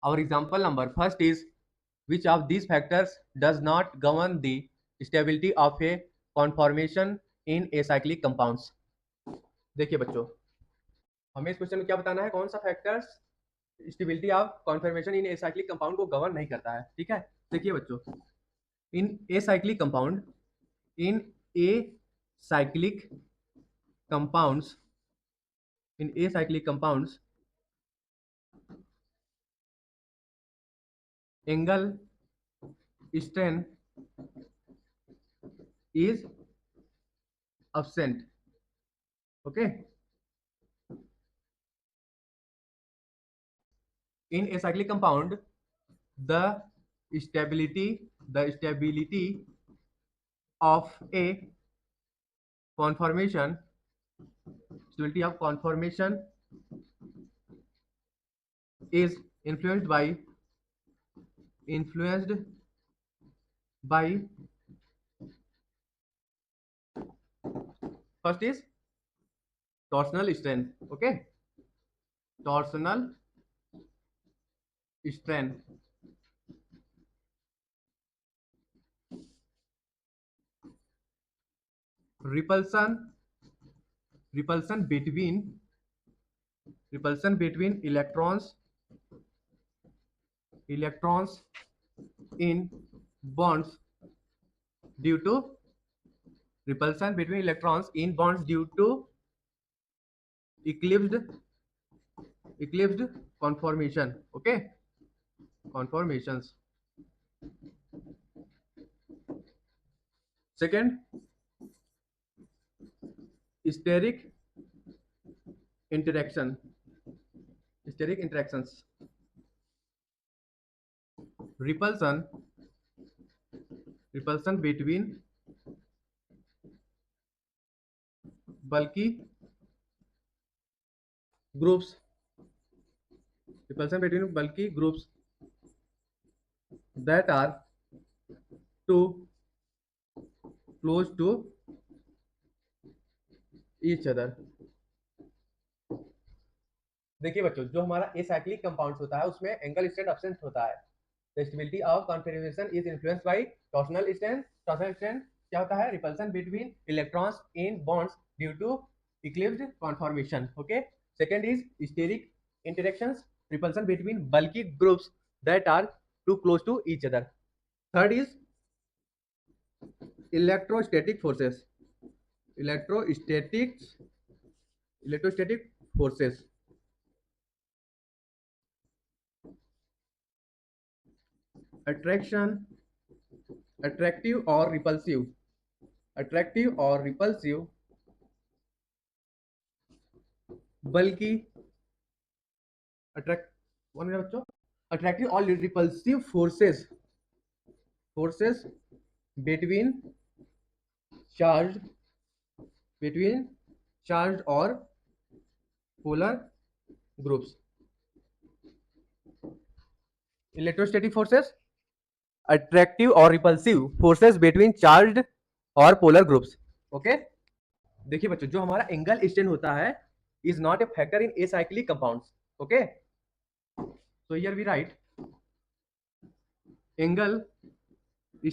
Our example number first is, which of these factors does not govern the stability of a conformation in acyclic compounds? देखिए बच्चों, हमें इस question में क्या बताना है, कौन सा factors stability of conformation in acyclic compound को गवर्न नहीं करता है। ठीक है, देखिए बच्चों, in acyclic compound, in acyclic compounds, in acyclic compounds angle strain is absent. Okay, in a cyclic compound, the stability of a conformation, stability of conformation is influenced by first is torsional strength. Okay, torsional strength, repulsion repulsion between electrons in bonds due to repulsion between electrons in bonds due to eclipsed conformation. Okay, conformations. Second, steric interactions, repulsion between bulky groups, that are too close to each other. देखिए बच्चों, जो हमारा acyclic compounds होता है उसमें angle strength absent होता है। The stability of configuration is influenced by torsional strength. Torsional strength क्या होता है? Repulsion between electrons in bonds due to eclipsed conformation. Okay, second is steric interactions, repulsion between bulky groups that are too close to each other. Third is electrostatic forces, electrostatic forces, attraction attractive or repulsive बल्कि attract one minute बच्चों, attractive और repulsive forces between charge और polar groups. Electrostatic forces, attractive और repulsive forces between charge और polar groups. Okay, देखिए बच्चों, जो हमारा एंगल स्ट्रेन होता है is not a factor in acyclic compounds. Okay, so here we write angle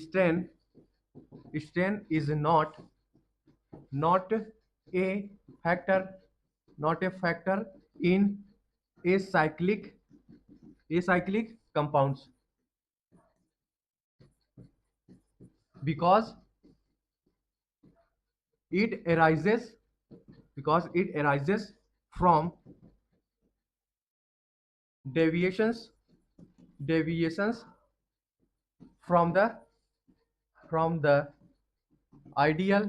strain is not a factor in acyclic compounds because it arises from deviations from the ideal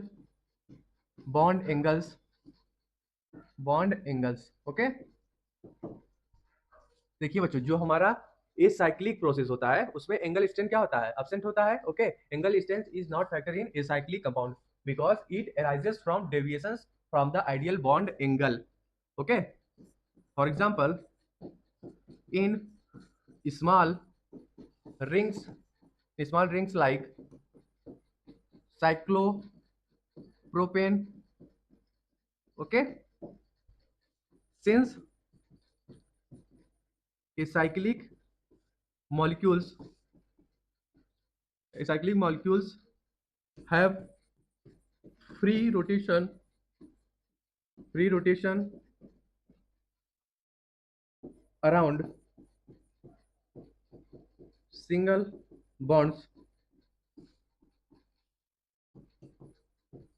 bond angles। Okay, देखिए बच्चों, जो हमारा acyclic process होता है उसमें angle strength क्या होता है? एब्सेंट होता है। Okay, angle strength is not factor in acyclic compound because it arises from deviations from the ideal bond angle. Okay, for example, in small rings like cyclopropane। okay, since acyclic molecules, acyclic molecules have free rotation, free rotation around single bonds.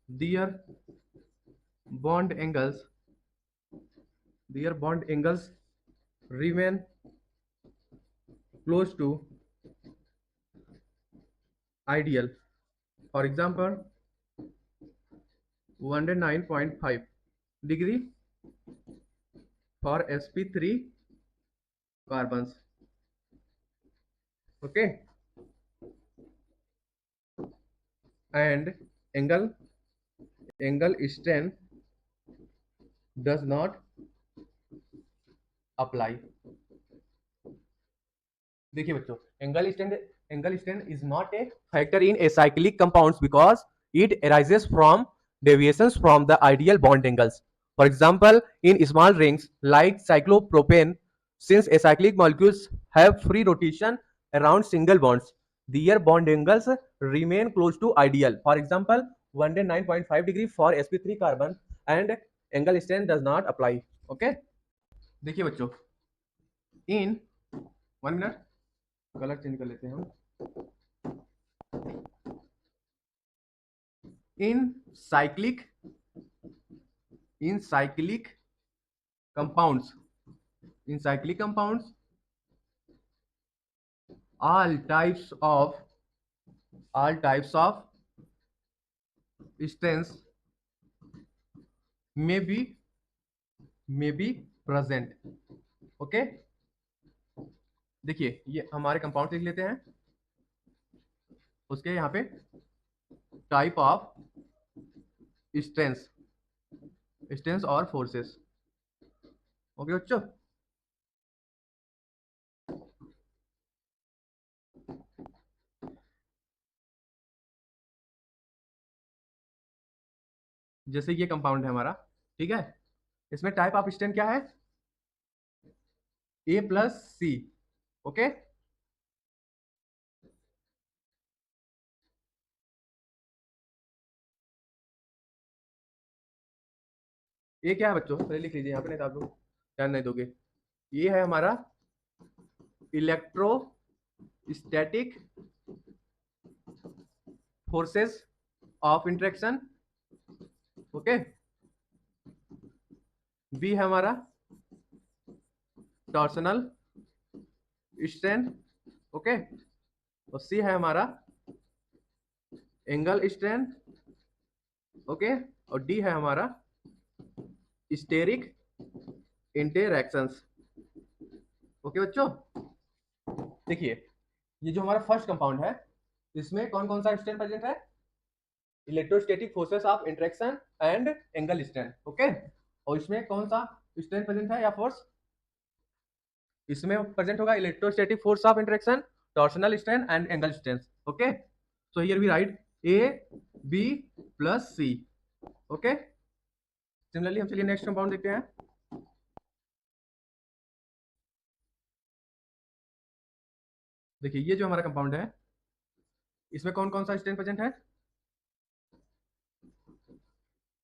Their bond angles, their bond angles remain close to ideal. For example, 109.5 degree for sp3 carbons. Okay, and angle strain does not apply. देखिए बच्चों, angle strength is not a factor in acyclic compounds because it arises from deviations from the ideal bond angles. For example, in small rings like cyclopropane, since acyclic molecules have free rotation around single bonds, their bond angles remain close to ideal. For example, 109.5 degree for sp3 carbon and angle strength does not apply. Okay, देखिए बच्चों, इन 1 minute colour change कर लेते हैं हम. in cyclic in cyclic compounds, in cyclic compounds all types of all types of strengths may be present. Okay, देखिए ये हमारे compound लिख लेते हैं, उसके यहाँ पे टाइप ऑफ स्ट्रेंथ्स, स्ट्रेंथ्स और फोर्सेस. ओके बच्चों, जैसे ये कंपाउंड है हमारा, ठीक है, इसमें टाइप ऑफ स्ट्रेंथ क्या है, A+C. ओके, ये क्या है बच्चों, पहले लिख लीजिए यहाँ पे, नहीं तो आप लोग ध्यान नहीं दोगे. ये है हमारा electrostatic forces of interaction. Okay, B है हमारा टॉर्सनल स्ट्रेन. ओके, और सी है हमारा एंगल स्ट्रेन. ओके, और डी है हमारा स्टेरिक इंटरैक्शंस. ओके बच्चों, देखिए ये जो हमारा फर्स्ट कंपाउंड है, इसमें कौन कौन सा स्ट्रेन प्रेजेंट है, electrostatic forces of interaction and angle strain. Okay, और इसमें कौन सा स्ट्रेन प्रेजेंट है या फोर्स, इसमें प्रेजेंट होगा electrostatic force of interaction, torsional strain and angle strain. Okay, so here we write A+C. Okay, similarly हम चलिए नेक्स्ट कंपाउंड देखते हैं. देखिए ये जो हमारा कंपाउंड है, इसमें कौन कौन सा स्ट्रेन प्रेजेंट है,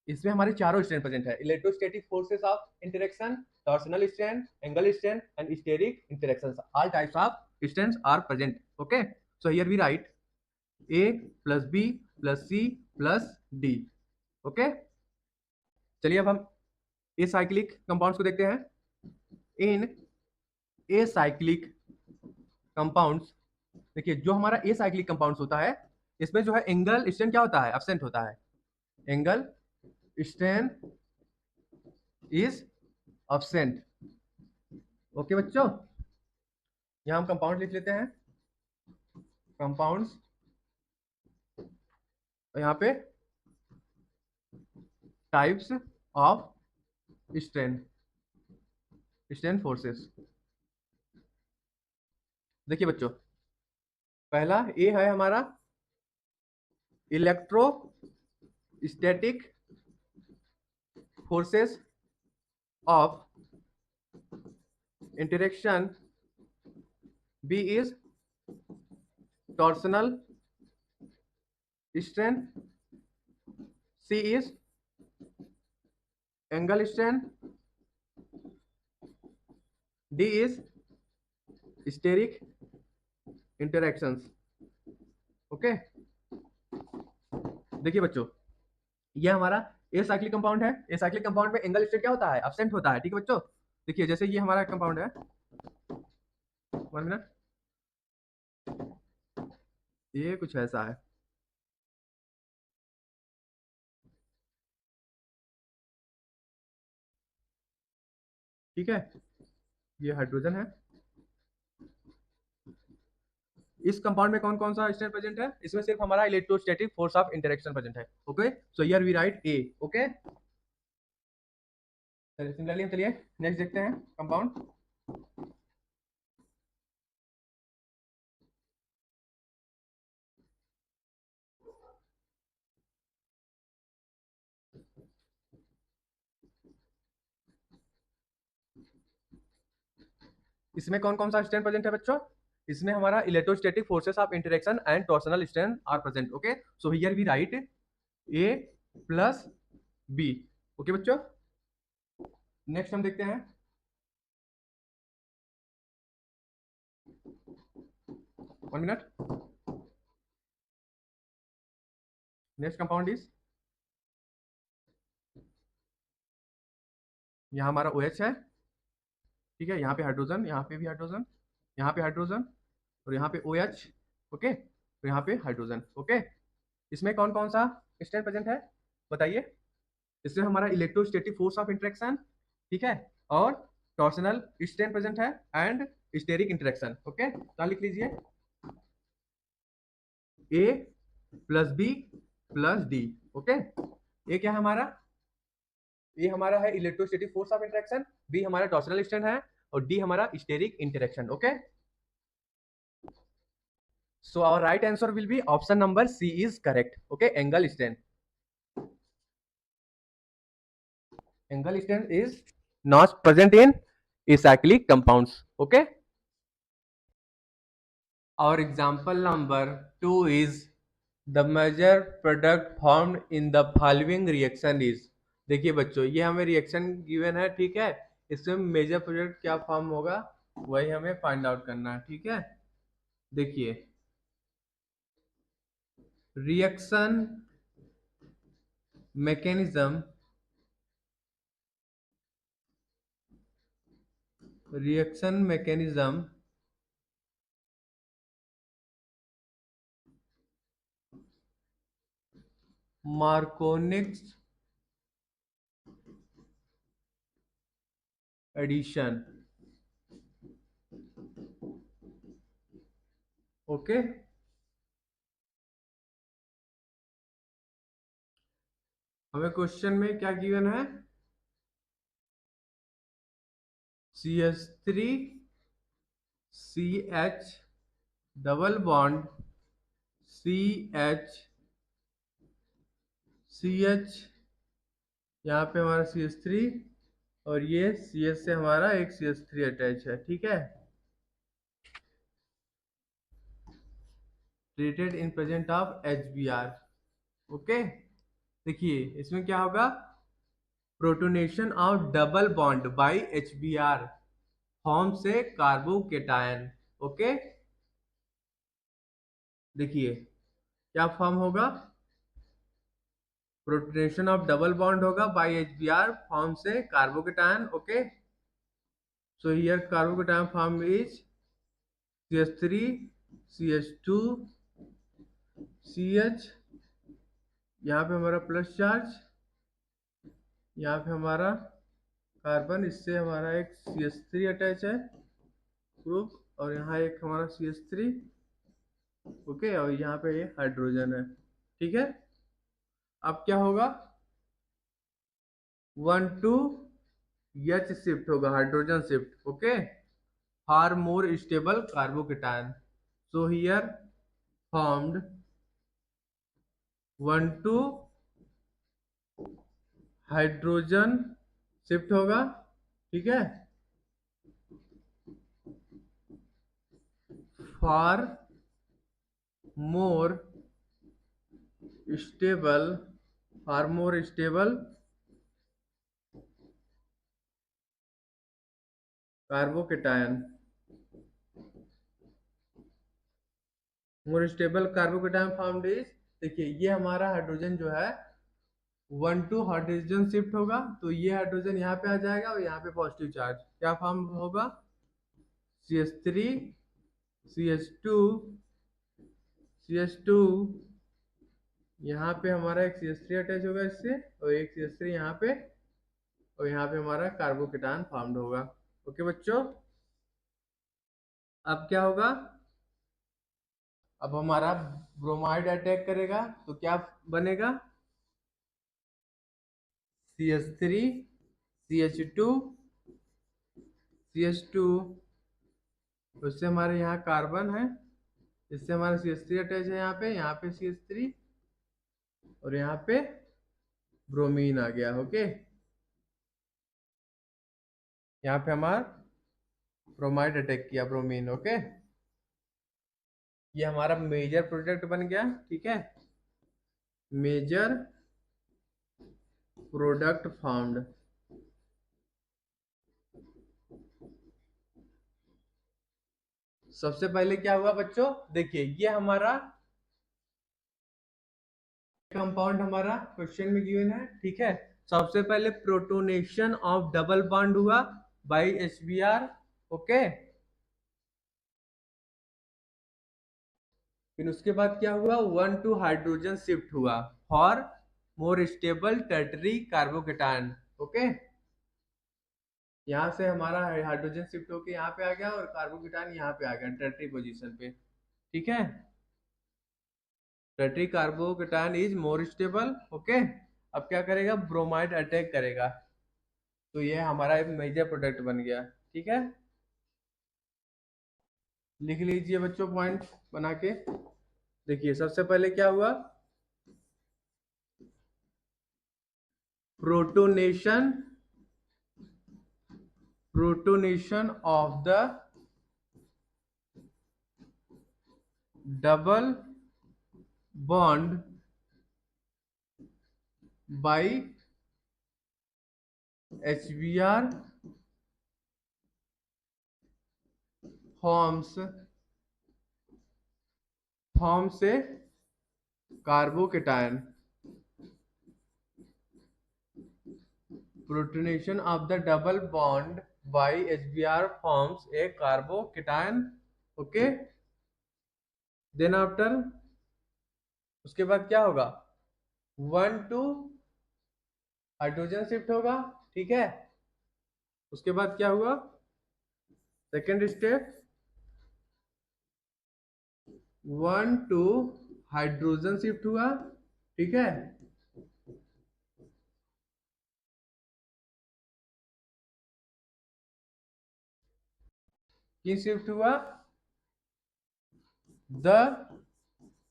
इसमें हमारे चारों स्ट्रेन प्रेजेंट है, electrostatic forces of interaction, torsional strain, angle strain and steric interactions. All types of strains are present. Okay, so here we write A+B+C+D. Okay, चलिए अब हम एसाइक्लिक कंपाउंड्स को देखते हैं. इन एसाइक्लिक कंपाउंड्स, देखिए जो हमारा एसाइक्लिक कंपाउंड्स होता है, इसमें जो है एंगल स्ट्रेन क्या होता है, एब्सेंट होता है. Angle strain is absent. Okay बच्चों, यहां हम कंपाउंड लिख लेते हैं, कंपाउंड्स, और यहाँ पे types of strain, strain forces. देखिए बच्चों, पहला ए है हमारा electrostatic forces of interaction B is torsional strain, C is angle strain, D is steric interactions. Okay, देखिए बच्चों, ये हमारा ए साइक्लिक कंपाउंड है। ए साइक्लिक कंपाउंड में एंगल स्टेट क्या होता है? एब्सेंट होता है। ठीक है बच्चों, देखिए जैसे ये हमारा कंपाउंड है, 1 मिनट, ये कुछ ऐसा है। ठीक है, ये हाइड्रोजन है। इस कंपाउंड में कौन कौन सा स्टेट प्रेजेंट है? इसमें सिर्फ हमारा electrostatic force of interaction present है। Okay, so here we write a. Okay, similarly चलिए नेक्स्ट देखते हैं कंपाउंड। इसमें कौन कौन सा स्ट्रेन प्रेजेंट है बच्चों? इसमें हमारा electrostatic forces of interaction and torsional strain are present. Okay, so here we write A plus B. Okay बच्चों, नेक्स्ट हम देखते हैं 1 मिनट। नेक्स्ट कंपाउंड इज, यहाँ हमारा OH है। ठीक है, यहाँ पे हाइड्रोजन, यहाँ पे भी हाइड्रोजन, यहाँ पे हाइड्रोजन और यहाँ पे OH। ओके, तो यहाँ पे हाइड्रोजन। ओके, इसमें कौन कौन सा स्ट्रेन प्रेजेंट है बताइए? इसमें हमारा इलेक्ट्रोस्टैटिक फोर्स ऑफ इंटरेक्शन, ठीक है, और टॉर्सनल स्ट्रेन प्रेजेंट है एंड स्टेरिक इंटरेक्शन। ओके, तो लिख लीजिए A plus B plus D. Okay, A क्या है हमारा? ये हमारा है electrostatic force of interaction, B हमारा टॉर्सनल स्ट्रेन है और डी हमारा steric interaction. Okay, so our right answer will be option number C is correct. Okay, angle strain, angle strain is not present in acyclic compounds. Okay, our example number 2 is the major product formed in the following reaction is। देखिए बच्चों, ये हमें reaction given है। ठीक है, इसमें major product क्या form होगा वही हमें फाइंड आउट करना है। ठीक है, देखिए reaction mechanism, reaction mechanism Markovnikov addition. Okay, हमें क्वेश्चन में क्या गिवन है? CH3 CH double bond CH CH, यहाँ पे हमारा CH3 और ये CH से हमारा एक CH3 अटैच है। ठीक है, treated in present of HBr। Okay, देखिए इसमें क्या होगा? Protonation of double bond by HBr form से कार्बोकेटायन। ओके, देखिए क्या फॉर्म होगा? प्रोटोनेशन ऑफ डबल बॉन्ड होगा बाय HBr फॉर्म से carbocation. Okay, so here carbocation form is CH3 CH2 CH, यहाँ पे हमारा प्लस चार्ज, यहाँ पे हमारा कार्बन, इससे हमारा एक CH3 अटैच है ग्रुप और यहाँ एक हमारा CH3। ओके, और यहाँ पे ये हाइड्रोजन है। ठीक है, अब क्या होगा? 1 to H शिफ्ट होगा, hydrogen shift. Okay, for more stable carbocation, so here formed 1 to hydrogen shift होगा। ठीक है, for more stable carbocation, more stable carbocation found is, देखिए ये हमारा हाइड्रोजन जो है 1 2 हाइड्रोजन शिफ्ट होगा, तो ये हाइड्रोजन यहाँ पे आ जाएगा और यहाँ पे पॉजिटिव चार्ज क्या फॉर्म होगा, CH3 CH2 CH2, यहाँ पे हमारा एक CH3 अटैच होगा इससे और एक CH3 यहाँ पे, और यहाँ पे हमारा कार्बोकेटायन फॉर्म्ड होगा। ओके बच्चों, अब क्या होगा, अब हमारा ब्रोमाइड अटैक करेगा तो क्या बनेगा, CH3 CH2 CH2, उससे हमारे यहाँ कार्बन है, इससे हमारा CH3 अटैच है यहाँ पे CH3 और यहाँ पे ब्रोमीन आ गया। ओके, यहाँ पे हमारा ब्रोमाइड अटैक किया ब्रोमीन। ओके, ये हमारा मेजर प्रोडक्ट बन गया। ठीक है, मेजर प्रोडक्ट फाउंड। सबसे पहले क्या हुआ बच्चों, देखिए ये हमारा कंपाउंड हमारा क्वेश्चन में गिवन है। ठीक है, सबसे पहले प्रोटोनेशन ऑफ डबल बॉन्ड हुआ बाय HBr। ओके, फिर उसके बाद क्या हुआ, 1 2 हाइड्रोजन शिफ्ट हुआ for more stable tertiary carbocation. Okay, यहाँ से हमारा हाइड्रोजन शिफ्ट होके यहाँ पे आ गया और कार्बोकेटायन यहाँ पे आ गया टर्टरी पोजीशन पे। ठीक है, tertiary carbocation is more stable. Okay, अब क्या करेगा, ब्रोमाइड अटैक करेगा, तो ये हमारा एक मेजर प्रोडक्ट बन गया। ठीक है, लिख लीजिए बच्चों पॉइंट बना के। देखिए सबसे पहले क्या हुआ, protonation of the double bond by HBr forms से carbocation. Protonation of the double bond by HBr forms a carbocation. Okay, then after उसके बाद क्या होगा, 1 2 हाइड्रोजन शिफ्ट होगा। ठीक है, उसके बाद क्या हुआ, सेकेंड स्टेप 1 2 हाइड्रोजन शिफ्ट हुआ। ठीक है, किन शिफ्ट हुआ, the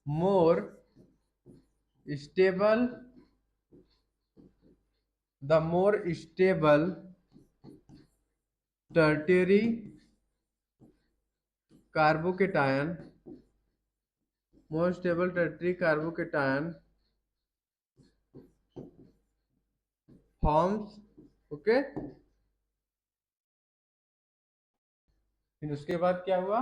more stable tertiary carbocation, more stable tertiary carbocation forms. Okay, फिर उसके बाद क्या हुआ,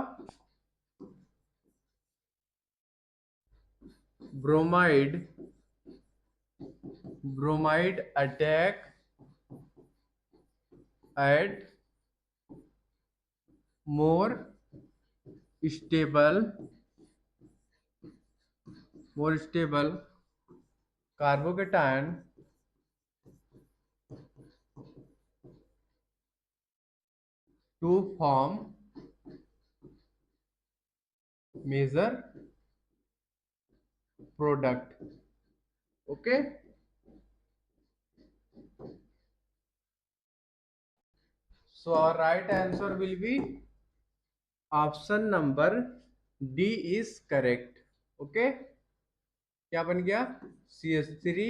bromide attack at more stable carbocation to form major product. Okay, so our right answer will be option number D is correct. Okay, क्या बन गया, CH3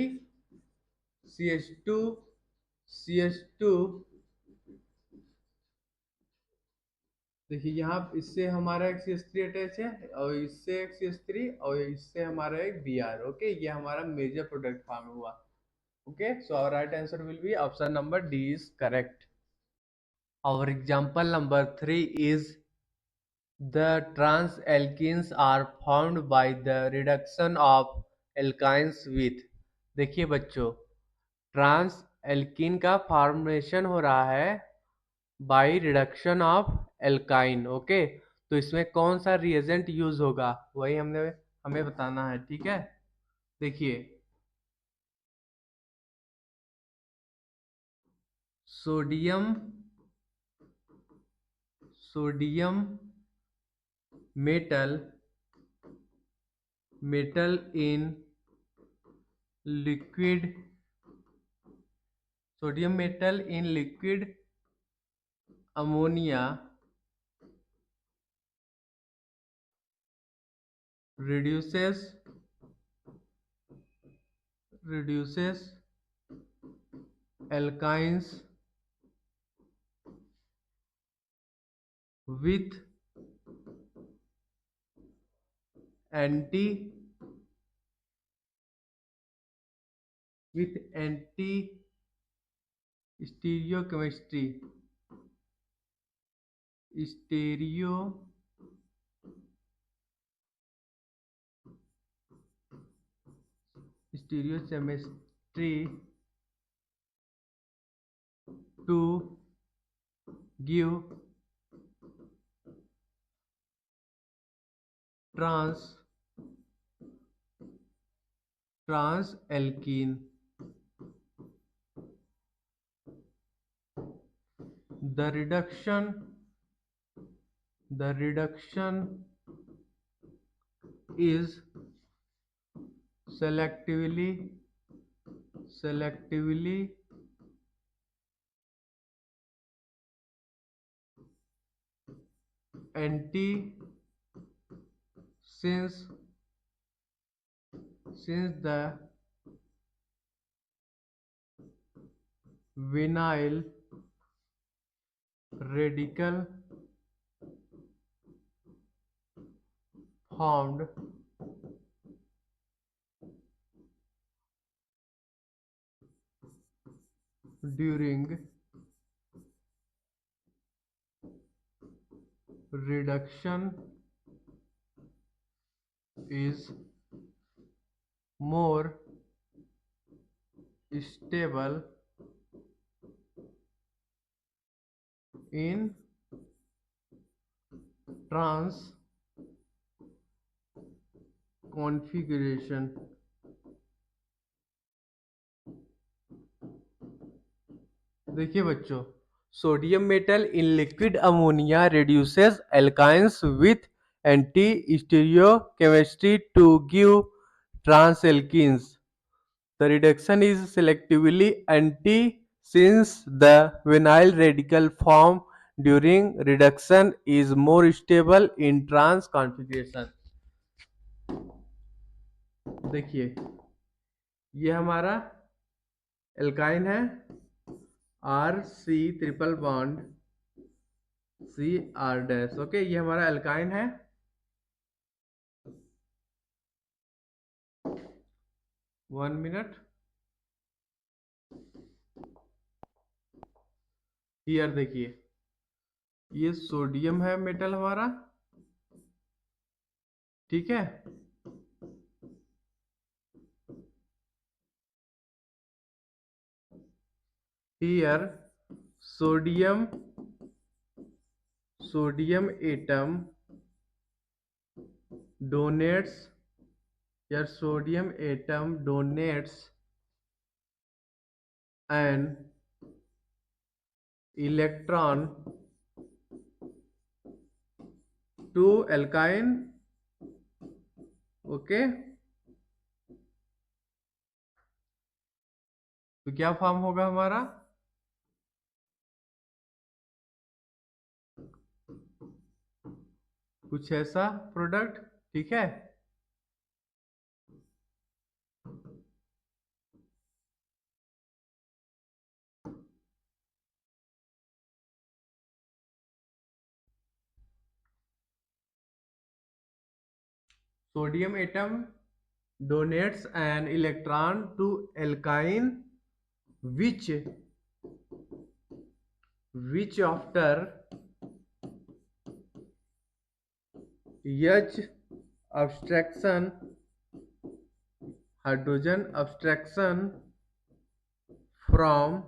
CH2 CH2 देखिए यहाँ इससे हमारा एक CH3 अटैच है और इससे एक CH3 और इससे हमारा एक Br। ओके, ये हमारा मेजर प्रोडक्ट फॉर्म हुआ। Okay, so our right answer will be option number D is correct. Our example number 3 is the transalkenes are formed by the reduction of alkynes with। देखिए बच्चों, trans alkene का formation हो रहा है by reduction of alkyne. Okay, तो इसमें कौन सा रिएजेंट यूज होगा वही हमें बताना है। ठीक है, देखिए sodium sodium metal metal in liquid sodium metal in liquid ammonia reduces alkynes with anti stereochemistry stereo stereochemistry to give transalkene। The reduction is selectively anti since the vinyl radical formed during reduction is more stable in trans configuration। देखिए बच्चों, sodium metal in liquid ammonia reduces alkynes with anti stereochemistry to give transalkenes। The reduction is selectively anti since the vinyl radical formed during reduction is more stable in trans configuration। देखिए ये हमारा alkyne है RC triple bond CR dash. Okay, ये हमारा alkyne है। 1 minute. Here देखिए, ये sodium है मेटल हमारा। ठीक है, here sodium atom donates an electron to alkyne। Okay, तो क्या फॉर्म होगा हमारा? कुछ ऐसा प्रोडक्ट। ठीक है, Sodium atom donates an electron to alkyne which after H abstraction hydrogen abstraction from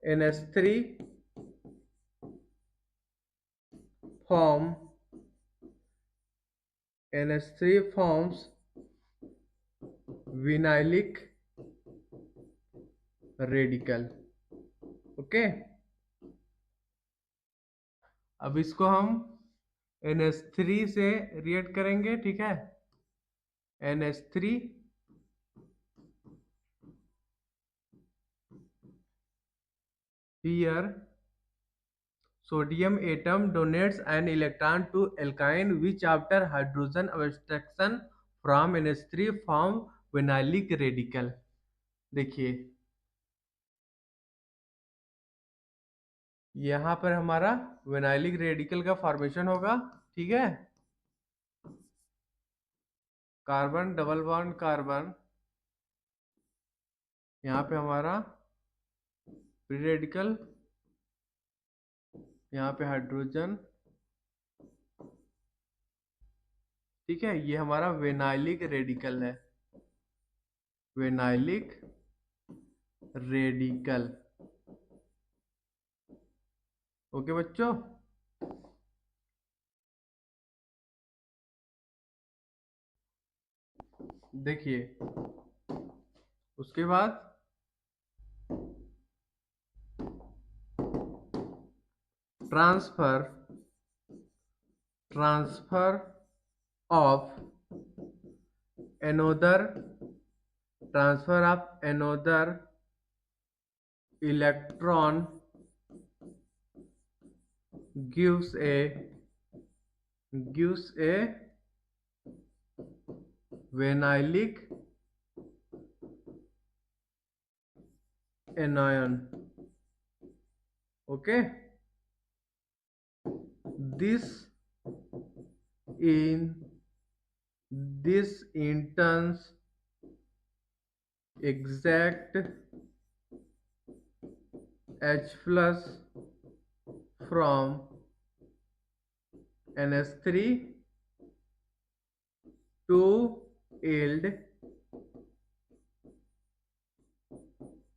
NH3 form NH3 forms vinylic radical. Okay, अब इसको हम NH3 से रिएक्ट करेंगे, ठीक है। NH3 here sodium atom donates an electron to alkyne which after hydrogen abstraction from NH3 form vinylic radical। देखिए यहाँ पर हमारा विनाइलिक रेडिकल का फॉर्मेशन होगा, ठीक है। कार्बन डबल बॉन्ड कार्बन, यहाँ पे हमारा फ्री रेडिकल, यहाँ पे हाइड्रोजन, ठीक है। ये हमारा विनाइलिक रेडिकल है, विनाइलिक रेडिकल। ओके बच्चों, देखिए उसके बाद transfer of another electron gives a vinylic anion। okay, this in turns exact H plus from NH3 to yield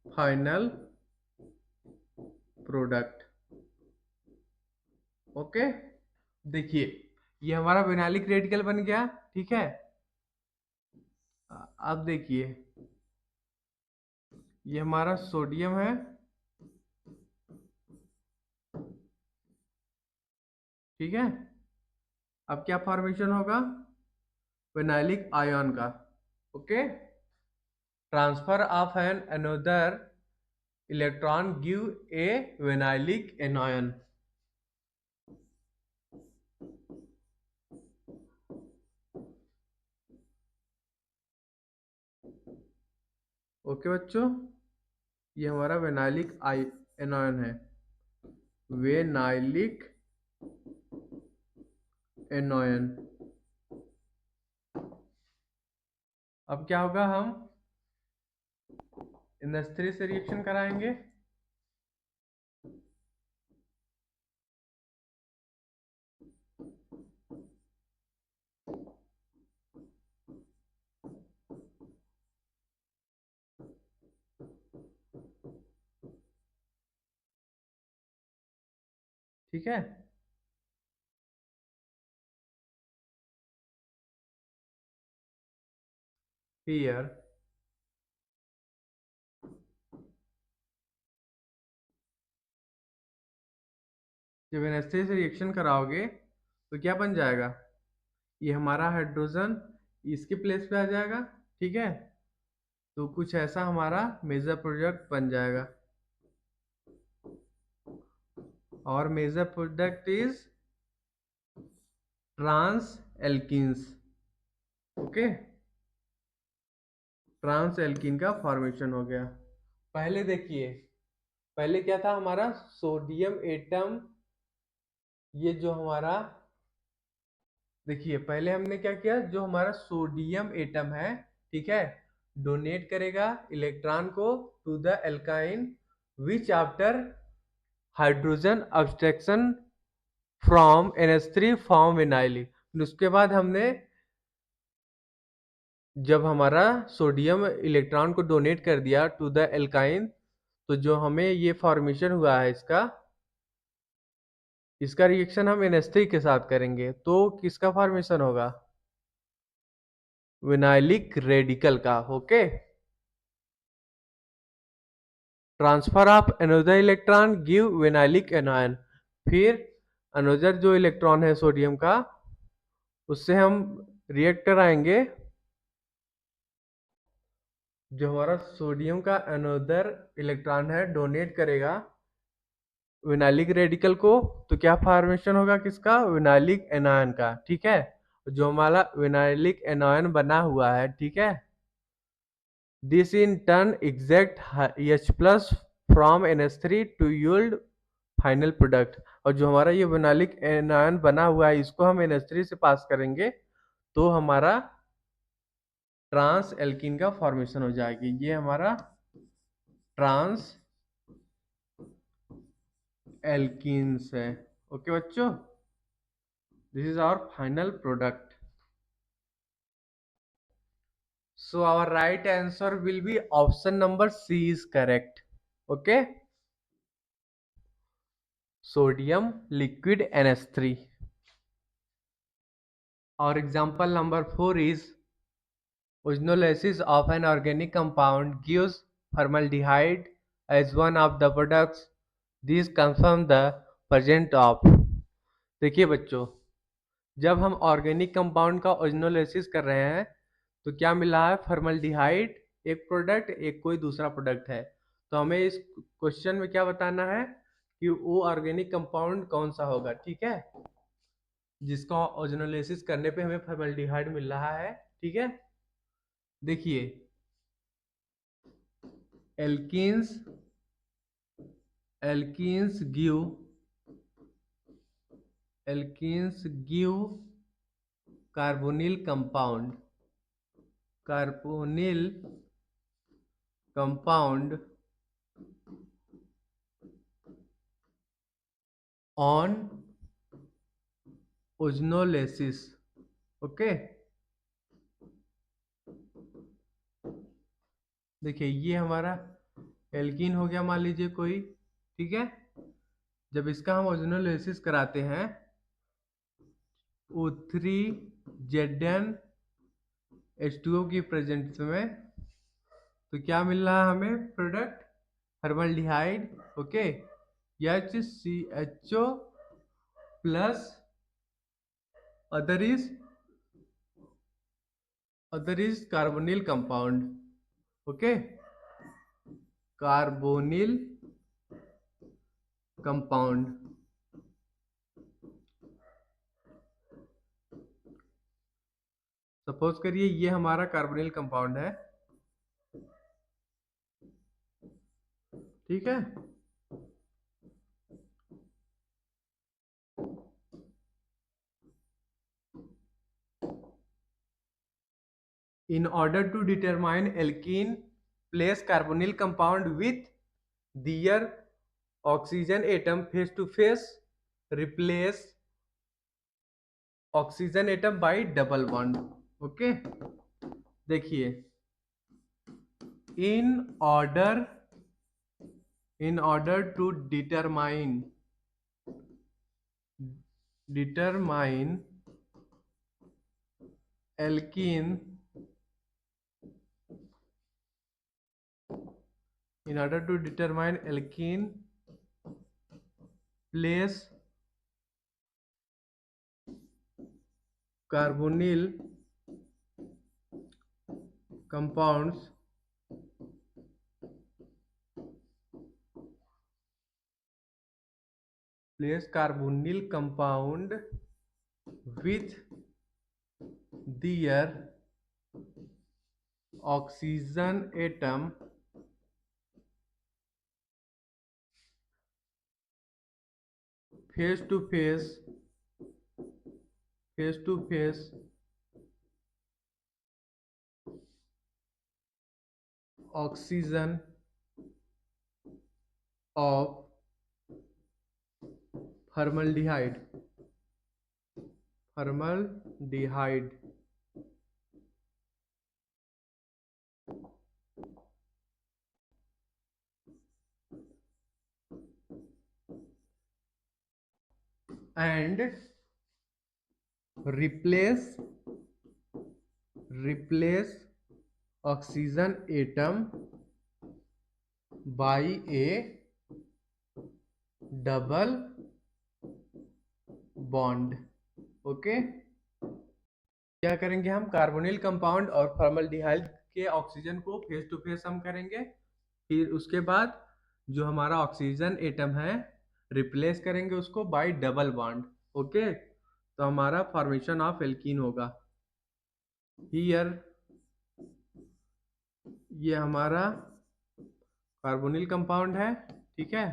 final product. Okay, देखिए ये हमारा विनाइलिक रेडिकल बन गया, ठीक है। अब देखिए ये हमारा सोडियम है, ठीक है। अब क्या फॉर्मेशन होगा, विनाइलिक आयन का। Okay, transfer of an another electron give a vinylic anion. Okay बच्चों, ये हमारा विनाइलिक एनायन है, विनाइलिक एनायन। अब क्या होगा, हम NH3 से रिएक्शन कराएंगे, ठीक है। Here जब NH3 से रिएक्शन कराओगे तो क्या बन जाएगा, ये हमारा हाइड्रोजन इसके प्लेस पे आ जाएगा, ठीक है। तो कुछ ऐसा हमारा मेजर प्रोडक्ट बन जाएगा, और major product is trans alkenes. Okay, trans alkene का फॉर्मेशन हो गया। पहले देखिए, पहले क्या था हमारा सोडियम एटम, ये जो हमारा देखिए पहले हमने क्या किया, जो हमारा सोडियम एटम है, ठीक है, डोनेट करेगा इलेक्ट्रॉन को to the alkyne which after hydrogen abstraction from NH3 form vinyl. उसके बाद हमने जब हमारा सोडियम इलेक्ट्रॉन को डोनेट कर दिया टू द एल्काइन, तो जो हमें ये फॉर्मेशन हुआ है इसका रिएक्शन हम NH3 के साथ करेंगे, तो किसका फॉर्मेशन होगा, विनाइलिक रेडिकल का। Okay, transfer of another electron give vinylic anion. फिर अनोदर जो इलेक्ट्रॉन है सोडियम का, उससे हम रिएक्ट कराएंगे, जो हमारा सोडियम का अनोदर इलेक्ट्रॉन है डोनेट करेगा विनाइलिक रेडिकल को, तो क्या फॉर्मेशन होगा किसका, विनाइलिक एनायन का। ठीक है, जो हमारा विनाइलिक एनायन बना हुआ है, ठीक है, this in turn exact H plus from NH3 to yield final product. और जो हमारा ये विनाइलिक एनायन बना हुआ है, इसको हम NH3 से पास करेंगे, तो हमारा ट्रांस एल्कीन का फॉर्मेशन हो जाएगी। ये हमारा ट्रांस एल्कीन्स है। ओके बच्चों, this is our final product. So our right answer will be option number C is correct. Okay. Sodium liquid NH3. Our example number 4 is ozonolysis of an organic compound gives formaldehyde as one of the products. These confirm the presence of। देखिए बच्चों, जब हम organic compound का ozonolysis कर रहे हैं, तो क्या मिला है, फॉर्मल्डिहाइड एक प्रोडक्ट, एक कोई दूसरा प्रोडक्ट है। तो हमें इस क्वेश्चन में क्या बताना है कि वो ऑर्गेनिक कंपाउंड कौन सा होगा, ठीक है, जिसका ओजोनोलिसिस करने पे हमें फॉर्मल्डिहाइड मिल रहा है। ठीक है, देखिए alkenes alkenes give alkenes give carbonyl compound carbonyl compound on ozonolysis. Okay, देखिए ये हमारा एल्कीन हो गया, मान लीजिए कोई, ठीक है, जब इसका हम ओजोनोलिसिस कराते हैं O3Zn H2O की प्रेजेंस में, तो क्या मिल रहा है हमें product, formaldehyde. Okay, HCHO plus other is carbonyl compound. Okay, carbonyl compound. Suppose करिए ये हमारा कार्बोनिल कंपाउंड है, ठीक है, in order to determine alkene, place carbonyl compound with their oxygen atom face to face, replace oxygen atom by double bond। Okay, देखिए in order to determine alkene place carbonyl compounds with their oxygen atom face to face face to face oxygen of formaldehyde and replace oxygen atom by a double bond. Okay, क्या करेंगे हम? Carbonyl compound और formaldehyde के oxygen को face to face हम करेंगे, फिर उसके बाद जो हमारा ऑक्सीजन एटम है रिप्लेस करेंगे उसको बाय डबल बॉन्ड. ओके, तो हमारा फॉर्मेशन ऑफ एल्कीन होगा. हियर ये हमारा कार्बोनिल कंपाउंड है, ठीक है.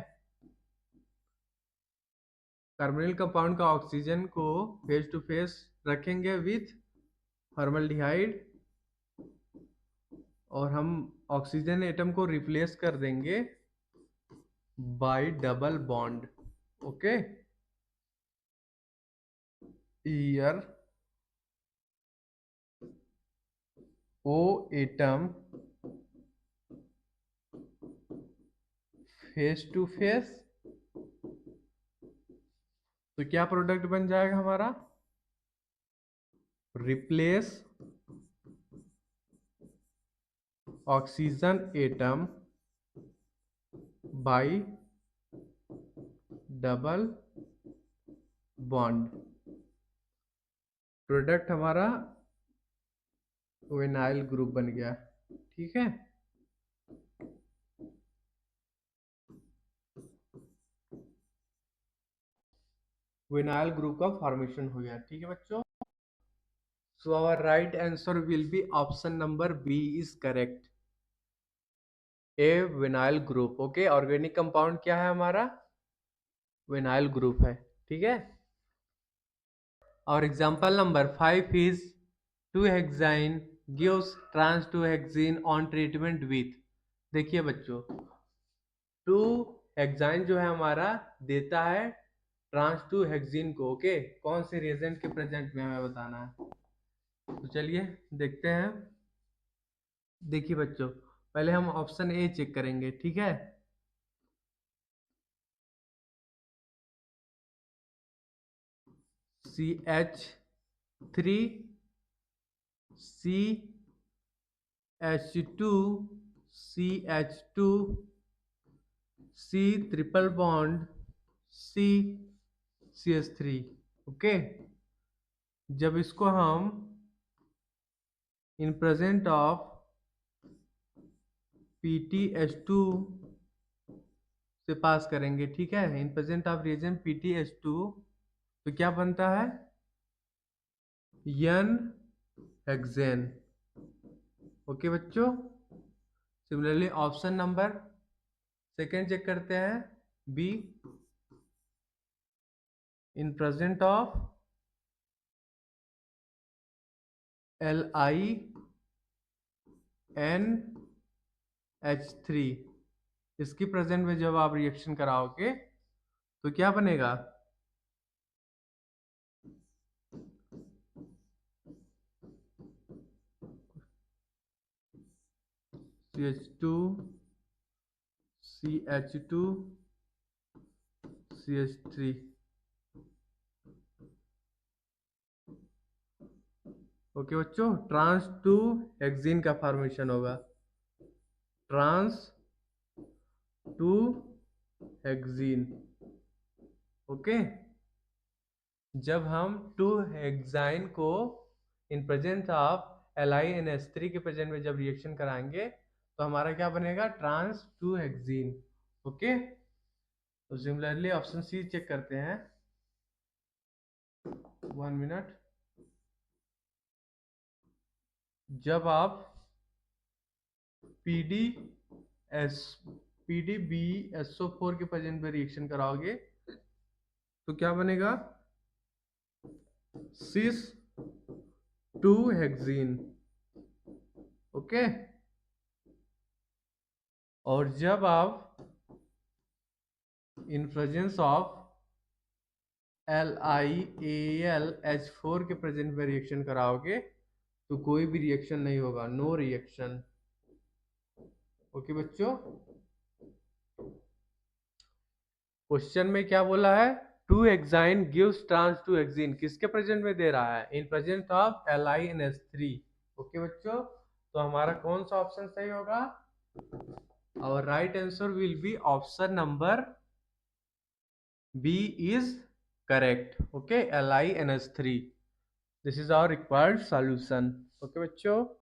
कार्बोनिल कंपाउंड का ऑक्सीजन को फेस टू फेस रखेंगे विथ फॉर्मल्डिहाइड और हम ऑक्सीजन एटम को रिप्लेस कर देंगे by double bond. Okay, here O atom face to face, तो क्या प्रोडक्ट बन जाएगा हमारा? Replace oxygen atom by double bond. Product हमारा विनाइल ग्रुप बन गया, ठीक है. विनाइल ग्रुप का फॉर्मेशन हो गया, ठीक है बच्चों. So our right answer will be option number B is correct, a vinyl group. Okay, organic compound क्या है हमारा? विनाइल ग्रुप है, ठीक है. और example number 5 is two hexyne gives trans-2-hexene on treatment with. देखिए बच्चों, 2-हेक्साइन जो है हमारा देता है trans-2-hexene को. ओके, कौन से रिएजेंट के प्रेजेंट में हमें बताना है, तो चलिए देखते हैं. देखिए बच्चों, पहले हम ऑप्शन ए चेक करेंगे, ठीक है. CH3 CH2 CH2 C triple bond C CH3. Okay, जब इसको हम इन प्रेजेंट ऑफ PTH2 से पास करेंगे, ठीक है, in present of reagent PTH2, तो क्या बनता है? N hexane. ओके बच्चों, similarly option number second check करते हैं, be in present of LiNH3, इसकी प्रेजेंट में जब आप रिएक्शन कराओगे तो क्या बनेगा? CH2 CH2 CH3. ओके बच्चों, ट्रांस टू हेक्सीन का फॉर्मेशन होगा, ट्रांस टू हेक्सीन. ओके, जब हम 2-हेक्साइन को इन प्रेजेंस ऑफ LiNH3 के प्रेजेंट में जब रिएक्शन कराएंगे तो हमारा क्या बनेगा? Trans two hexene. ओके, तो सिमिलरली ऑप्शन सी चेक करते हैं, 1 मिनट. जब आप PDBSO4 के प्रेजेंट में रिएक्शन कराओगे तो क्या बनेगा? सिस टू हेक्सीन। ओके, और जब आप इन प्रेजेंस ऑफ LiAlH4 के प्रेजेंट में रिएक्शन कराओगे तो कोई भी रिएक्शन नहीं होगा, नो रिएक्शन। ओके बच्चों, क्वेश्चन में क्या बोला है, two hexyne gives trans two hexene, किसके प्रेजेंट में दे रहा है, in present of LiNH3। Okay बच्चों, तो हमारा कौन सा ऑप्शन सही होगा, our right answer will be option number B is correct. Okay, LiNH3, this is our required solution. Okay बच्चों।